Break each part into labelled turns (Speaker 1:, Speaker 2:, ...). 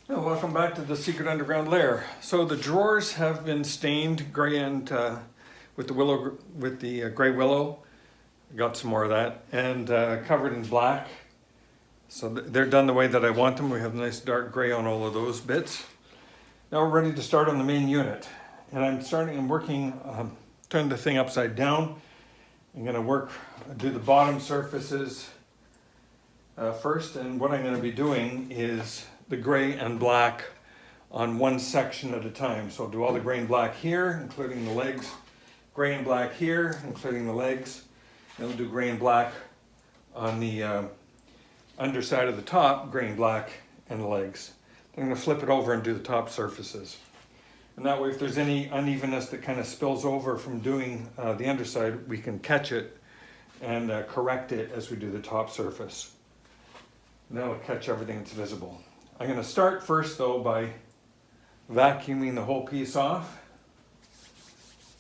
Speaker 1: Well, welcome back to the secret underground lair. So the drawers have been stained gray and with the gray willow. Got some more of that, and covered in black. So they're done the way that I want them. We have nice dark gray on all of those bits. Now we're ready to start on the main unit, and I'm working. Turn the thing upside down. I'm going to do the bottom surfaces first, and what I'm going to be doing is the gray and black on one section at a time. So I'll do all the gray and black here, including the legs, gray and black here, including the legs, and we'll do gray and black on the underside of the top, gray and black and the legs. Then I'm going to flip it over and do the top surfaces. And that way, if there's any unevenness that kind of spills over from doing the underside, we can catch it and correct it as we do the top surface. And that'll catch everything that's visible. I'm going to start first though by vacuuming the whole piece off,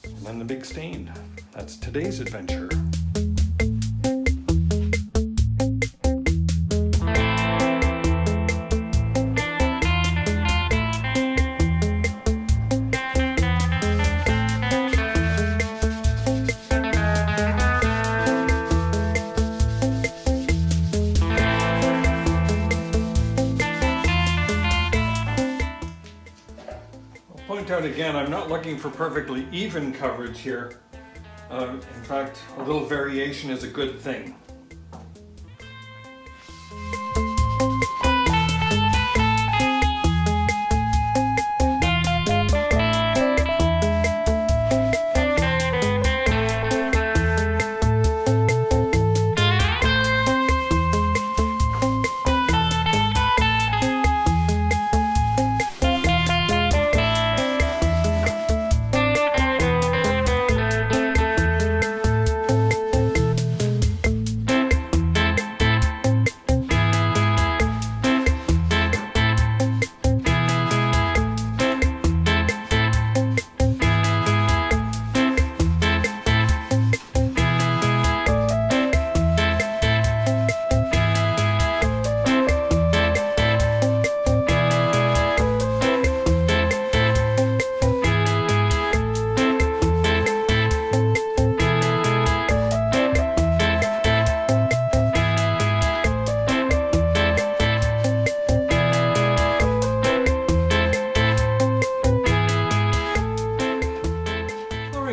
Speaker 1: and then the big stain. That's today's adventure. Point out again, I'm not looking for perfectly even coverage here. In fact, a little variation is a good thing.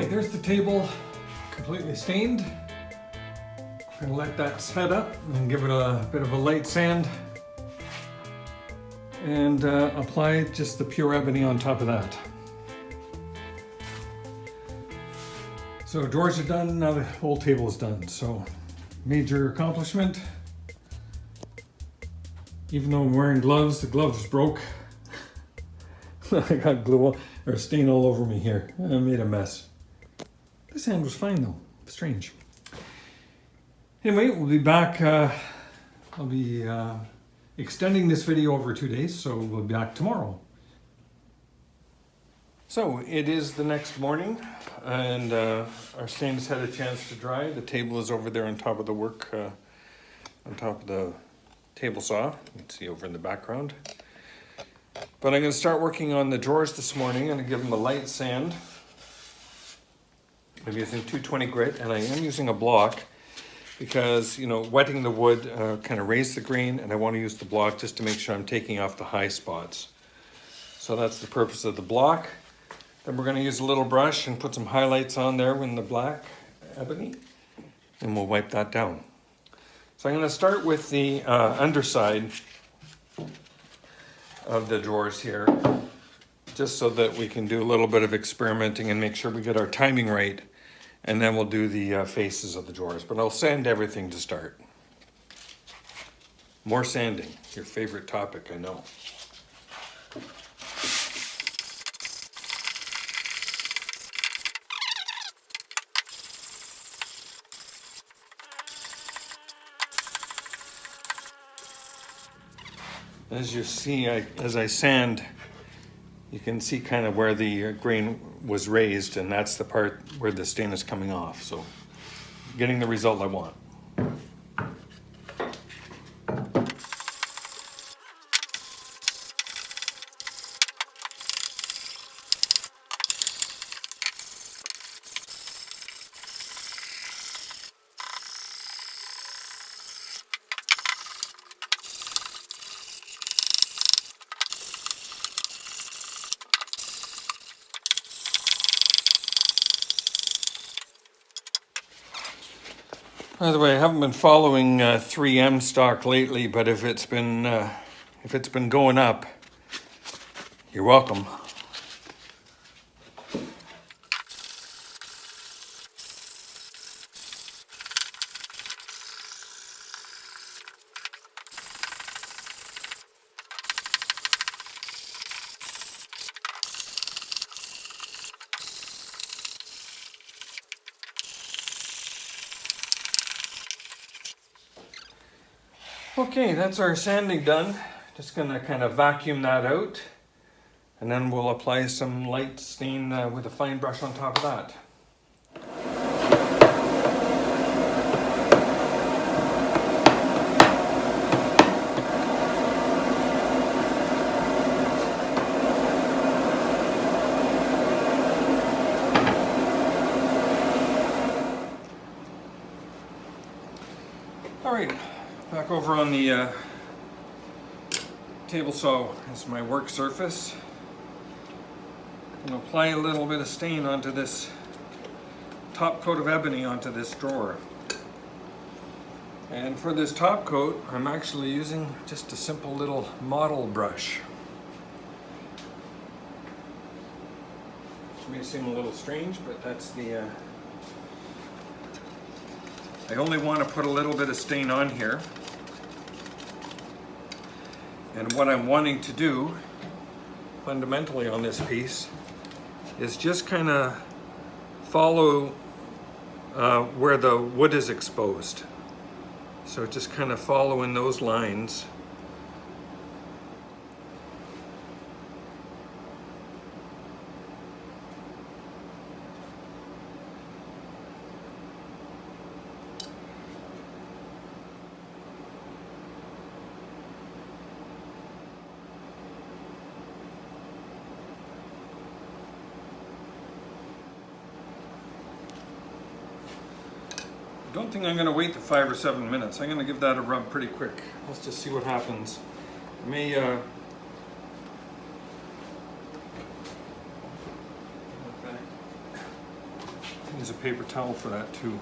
Speaker 1: There's the table completely stained. I'm going to let that set up and give it a bit of a light sand and apply just the pure ebony on top of that. So drawers are done, now the whole table is done. So major accomplishment. Even though I'm wearing gloves, the gloves broke. I got glue or stain all over me here. I made a mess. This hand was fine though, strange. Anyway, we'll be back, I'll be extending this video over 2 days, so we'll be back tomorrow. So it is the next morning, and our stain has had a chance to dry. The table is over there on top of the on top of the table saw. You can see over in the background. But I'm going to start working on the drawers this morning. I'm going to give them a light sand. I'm using 220 grit, and I am using a block because, you know, wetting the wood kind of raised the grain, and I want to use the block just to make sure I'm taking off the high spots. So that's the purpose of the block. Then we're going to use a little brush and put some highlights on there in the black ebony, and we'll wipe that down. So I'm going to start with the underside of the drawers here, just so that we can do a little bit of experimenting and make sure we get our timing right. And then we'll do the faces of the drawers, but I'll sand everything to start. More sanding, your favorite topic, I know. As you see, as I sand, you can see kind of where the grain was raised, and that's the part where the stain is coming off. So getting the result I want. By the way, I haven't been following 3M stock lately, but if it's been going up, you're welcome. Okay, that's our sanding done. Just gonna kind of vacuum that out, and then we'll apply some light stain with a fine brush on top of that. All right. Back over on the table saw is my work surface. I'm going to apply a little bit of stain onto this top coat of ebony onto this drawer. And for this top coat, I'm actually using just a simple little model brush. Which may seem a little strange, but that's the... I only want to put a little bit of stain on here. And what I'm wanting to do, fundamentally on this piece, is just kind of follow where the wood is exposed. So just kind of follow in those lines. I don't think I'm going to wait the 5 or 7 minutes. I'm going to give that a rub pretty quick. Let's just see what happens. I may use a paper towel for that too.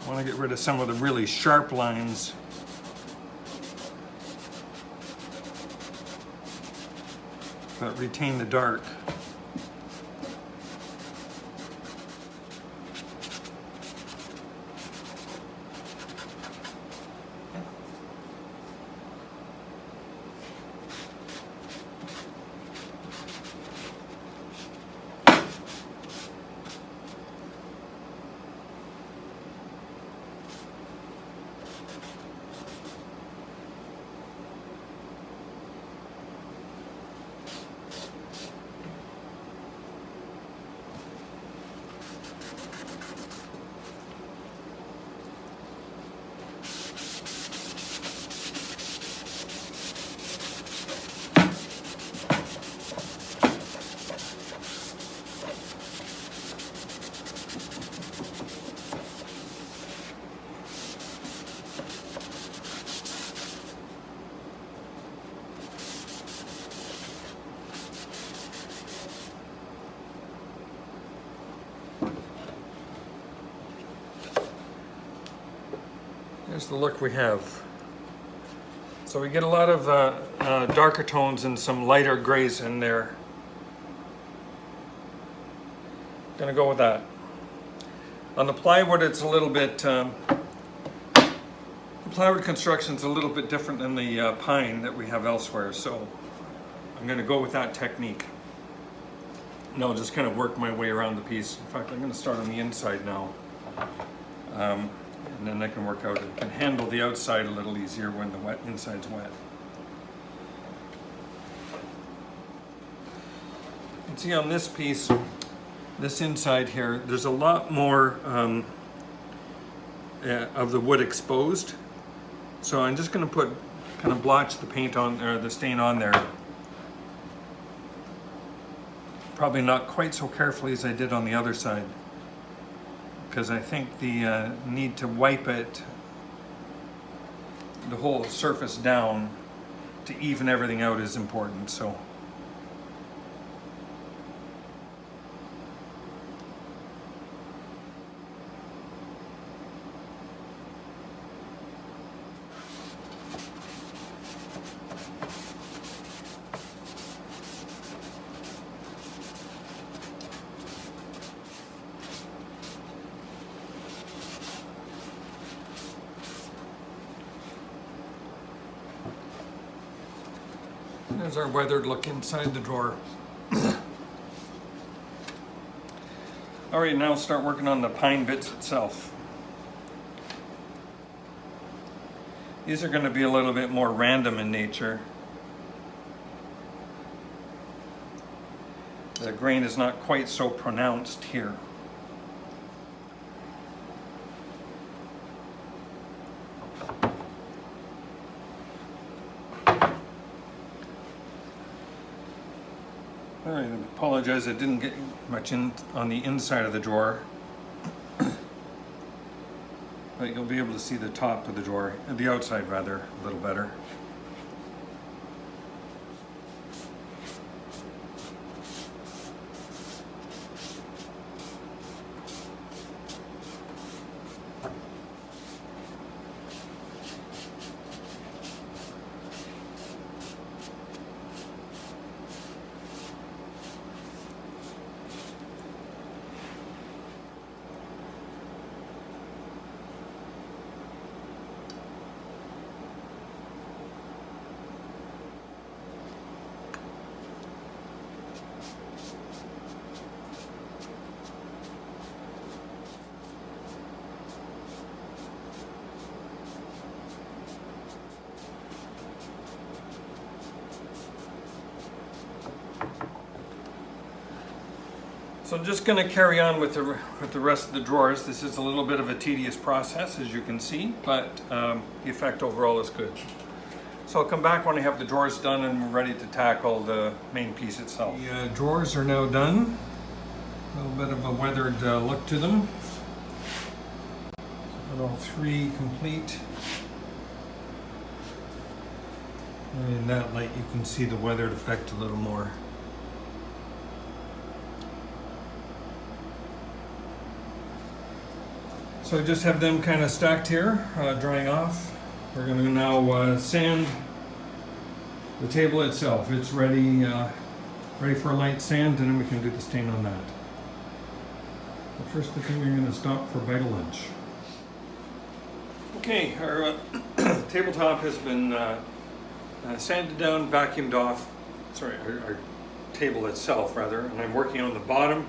Speaker 1: I want to get rid of some of the really sharp lines. But retain the dark. Here's the look we have. So we get a lot of darker tones and some lighter grays in there. Gonna go with that. On the plywood, it's a little bit, the plywood construction's a little bit different than the pine that we have elsewhere, so I'm gonna go with that technique. And I'll just kind of work my way around the piece. In fact, I'm gonna start on the inside now. And then I can work out, and can handle the outside a little easier when the inside's wet. You can see on this piece, this inside here, there's a lot more of the wood exposed. So I'm just going to kind of blotch the paint on, or the stain on there. Probably not quite so carefully as I did on the other side. because I think the need to wipe it, the whole surface down to even everything out is important. So there's our weathered look inside the drawer. All right, now start working on the pine bits itself. These are going to be a little bit more random in nature. The grain is not quite so pronounced here. All right, I apologize, I didn't get much in on the inside of the drawer. But you'll be able to see the top of the drawer, the outside rather, a little better. So I'm just going to carry on with the rest of the drawers. This is a little bit of a tedious process, as you can see, but the effect overall is good. So I'll come back when I have the drawers done and we're ready to tackle the main piece itself. The drawers are now done. A little bit of a weathered look to them. Got all three complete. And in that light you can see the weathered effect a little more. So I just have them kind of stacked here, drying off. We're going to now sand the table itself. It's ready, ready for a light sand, and then we can do the stain on that. But first, I think we're going to stop for bite of lunch. Okay, our tabletop has been sanded down, vacuumed off. Sorry, our table itself rather, and I'm working on the bottom.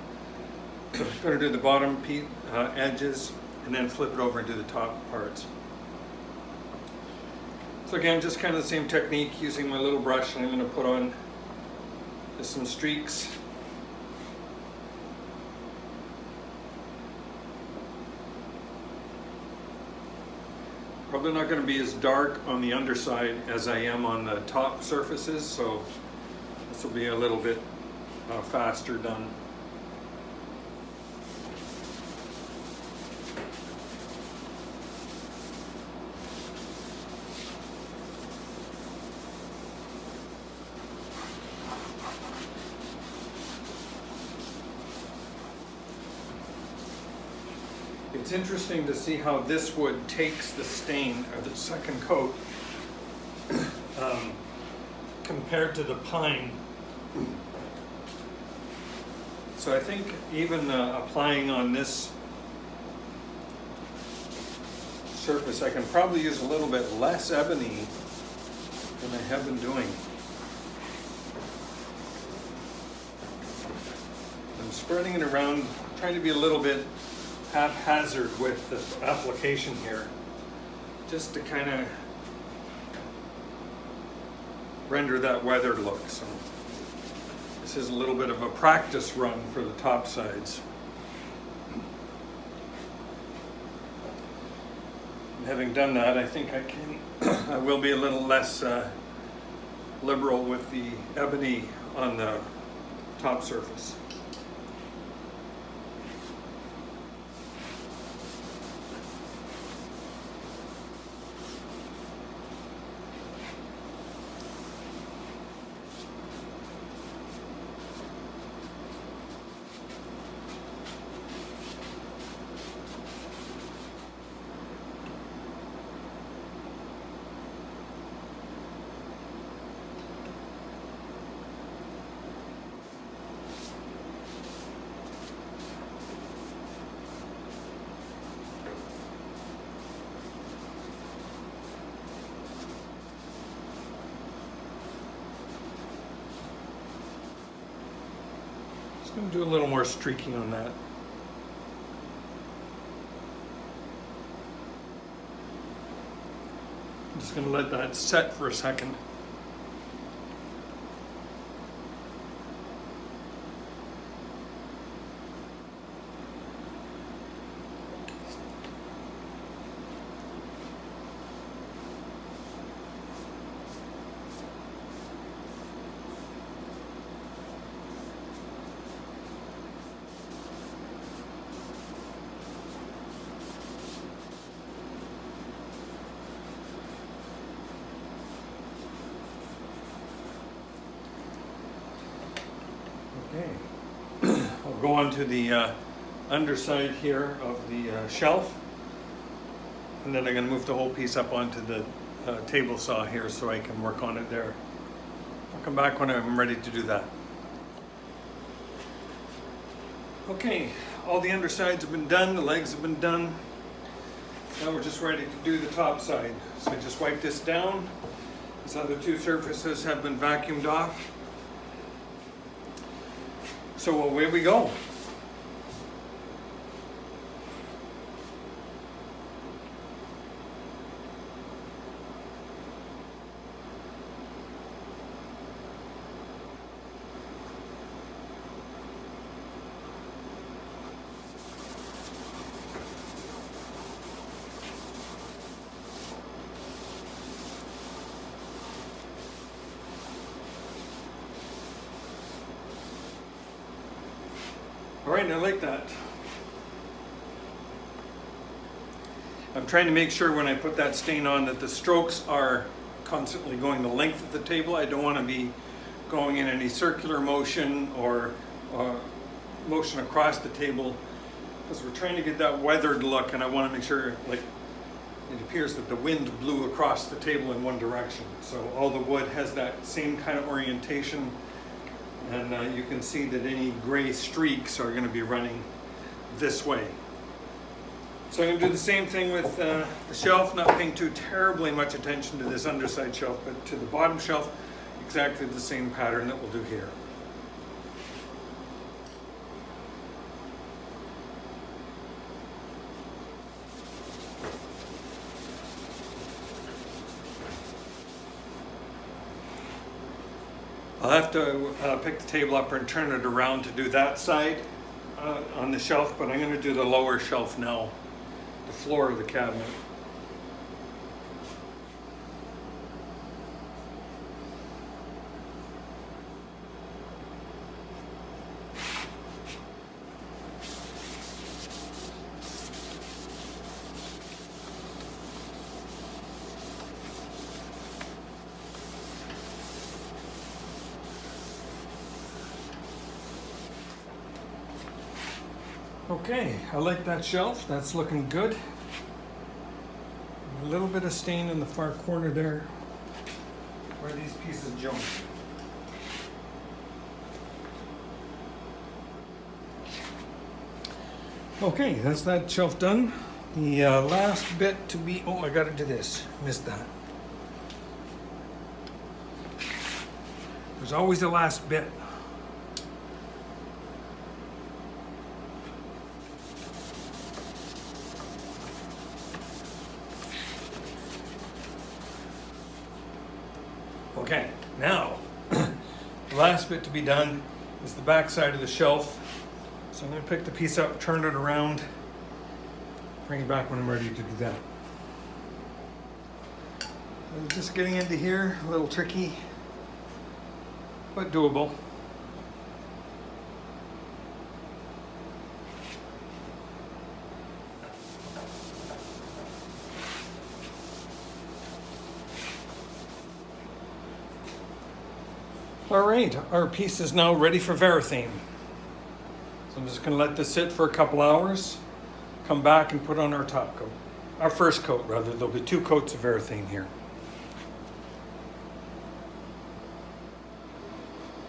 Speaker 1: I'm going to do the bottom edges, and then flip it over and do the top parts. So again, just kind of the same technique, using my little brush, and I'm going to put on just some streaks. Probably not going to be as dark on the underside as I am on the top surfaces, so this will be a little bit faster done. It's interesting to see how this wood takes the stain, or the second coat, compared to the pine. So I think even applying on this surface, I can probably use a little bit less ebony than I have been doing. I'm spreading it around, trying to be a little bit haphazard with the application here, just to kind of render that weathered look. So this is a little bit of a practice run for the top sides. And having done that, I think I will be a little less liberal with the ebony on the top surface. Just going to do a little more streaking on that. I'm just going to let that set for a second. Okay, I'll go on to the underside here of the shelf, and then I'm going to move the whole piece up onto the table saw here so I can work on it there. I'll come back when I'm ready to do that. Okay, all the undersides have been done, the legs have been done. Now we're just ready to do the top side. So I just wipe this down. These other two surfaces have been vacuumed off. So away we go. All right, I like that. I'm trying to make sure when I put that stain on that the strokes are constantly going the length of the table. I don't want to be going in any circular motion or motion across the table, because we're trying to get that weathered look, and I want to make sure, like, it appears that the wind blew across the table in one direction. So all the wood has that same kind of orientation. And you can see that any gray streaks are going to be running this way. So I'm going to do the same thing with the shelf, not paying too terribly much attention to this underside shelf, but to the bottom shelf, exactly the same pattern that we'll do here. I'll have to pick the table up and turn it around to do that side on the shelf, but I'm going to do the lower shelf now, the floor of the cabinet. Okay, I like that shelf. That's looking good. A little bit of stain in the far corner there where these pieces join. Okay, that's that shelf done. The last bit to be, oh, I gotta do this, missed that. There's always the last bit. Okay, now, the last bit to be done is the back side of the shelf. So I'm going to pick the piece up, turn it around, bring it back when I'm ready to do that. I'm just getting into here, a little tricky, but doable. All right, our piece is now ready for Urethane. So I'm just going to let this sit for a couple hours, come back and put on our top coat. Our first coat, rather. There'll be 2 coats of Urethane here.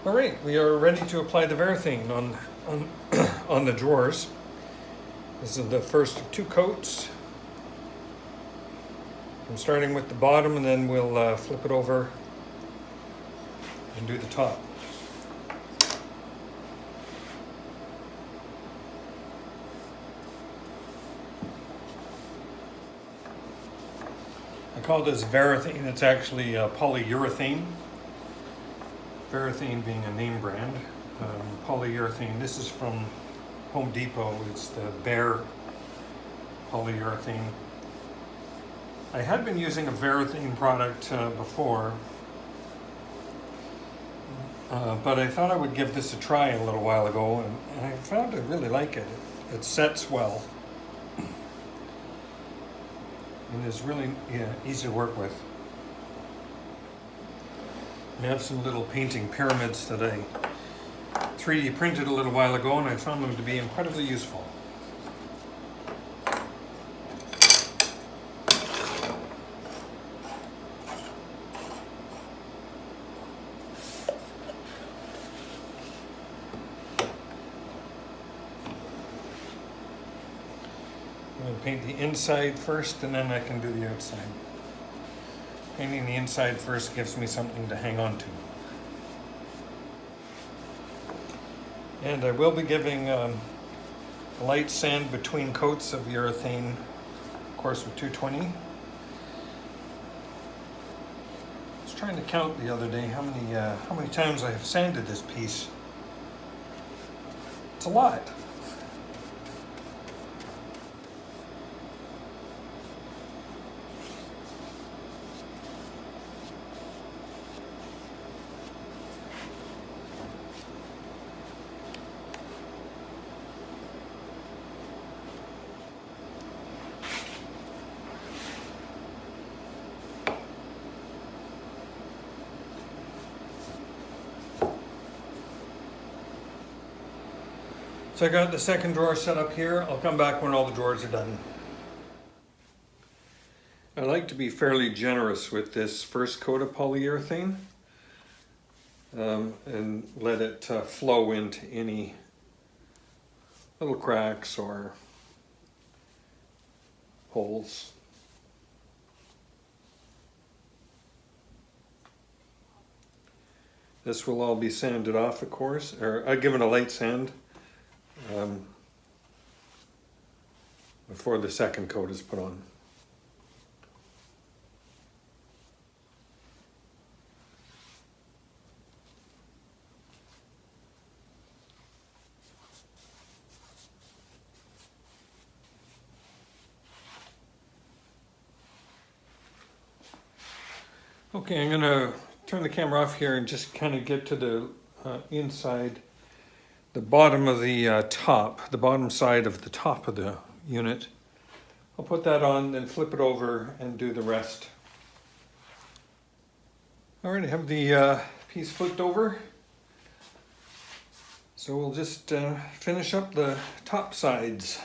Speaker 1: All right, we are ready to apply the Urethane on the drawers. This is the first of 2 coats. I'm starting with the bottom, and then we'll flip it over and do the top. call this Verathane. It's actually polyurethane. Verathane being a name brand. Polyurethane. This is from Home Depot. It's the Bare polyurethane. I had been using a Verathane product before, but I thought I would give this a try a little while ago, and I found I really like it. It sets well and is really easy to work with. I have some little painting pyramids that I 3D printed a little while ago, and I found them to be incredibly useful. I'm going to paint the inside first, and then I can do the outside. Painting the inside first gives me something to hang on to. And I will be giving a light sand between coats of urethane, of course with 220. I was trying to count the other day how many times I have sanded this piece. It's a lot. So I got the second drawer set up here. I'll come back when all the drawers are done. I like to be fairly generous with this first coat of polyurethane and let it flow into any little cracks or holes. This will all be sanded off, of course, or I'll give it a light sand before the second coat is put on. Okay, I'm going to turn the camera off here and just kind of get to the inside, the bottom of the top, the bottom side of the top of the unit. I'll put that on, then flip it over and do the rest. All right, I have the piece flipped over. So we'll just finish up the top sides.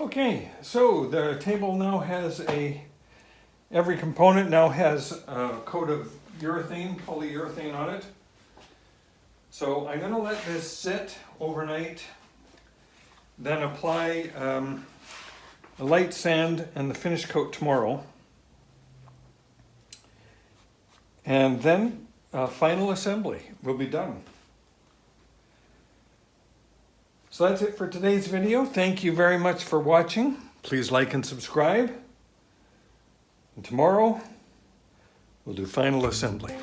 Speaker 1: Okay, so the table now has every component now has a coat of urethane, polyurethane on it. So I'm going to let this sit overnight, then apply a light sand and the finish coat tomorrow. And then final assembly will be done. So that's it for today's video. Thank you very much for watching. Please like and subscribe. And tomorrow, we'll do final assembly.